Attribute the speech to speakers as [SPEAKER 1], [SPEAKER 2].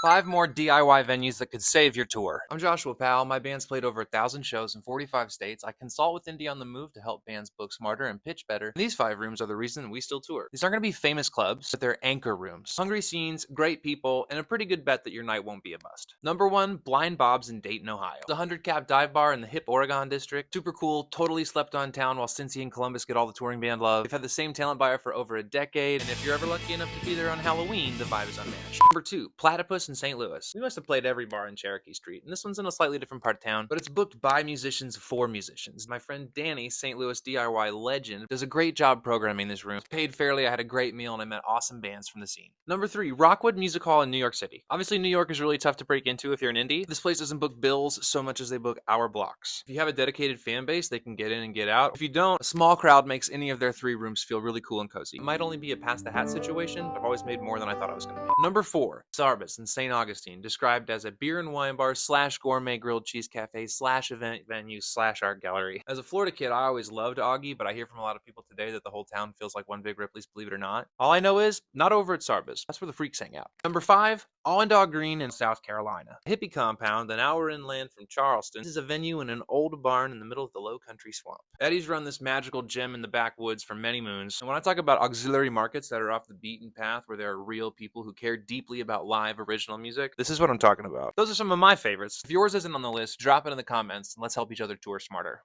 [SPEAKER 1] 5 more DIY venues that could save your tour. I'm Joshua Powell. My band's played over 1,000 shows in 45 states. I consult with Indie on the Move to help bands book smarter and pitch better. These 5 rooms are the reason we still tour. These aren't going to be famous clubs, but they're anchor rooms. Hungry scenes, great people, and a pretty good bet that your night won't be a bust. Number 1, Blind Bob's in Dayton, Ohio. The 100-cap dive bar in the hip Oregon district. Super cool, totally slept on town while Cincy and Columbus get all the touring band love. They've had the same talent buyer for over a decade, and if you're ever lucky enough to be there on Halloween, the vibe is unmatched. Number 2, Platypus in St. Louis. We must have played every bar in Cherokee Street, and this one's in a slightly different part of town, but it's booked by musicians for musicians. My friend Danny, St. Louis DIY legend, does a great job programming this room. Paid fairly, I had a great meal, and I met awesome bands from the scene. Number 3, Rockwood Music Hall in New York City. Obviously, New York is really tough to break into if you're an indie. This place doesn't book bills so much as they book hour blocks. If you have a dedicated fan base, they can get in and get out. If you don't, a small crowd makes any of their 3 rooms feel really cool and cozy. It might only be a pass the hat situation, but I've always made more than I thought I was going to make. Number 4, Sarbus in St. Augustine, described as a beer and wine bar / gourmet grilled cheese cafe / event venue / art gallery. As a Florida kid, I always loved Augie, but I hear from a lot of people today that the whole town feels like one big Ripley's Believe It or Not. All I know is, not over at Sarbus. That's where the freaks hang out. Number 5, Allendale Green in South Carolina. A hippie compound an hour inland from Charleston. This is a venue in an old barn in the middle of the low country swamp. Eddie's run this magical gem in the backwoods for many moons. And when I talk about auxiliary markets that are off the beaten path where there are real people who care deeply about live original music, this is what I'm talking about. Those are some of my favorites. If yours isn't on the list, drop it in the comments and let's help each other tour smarter.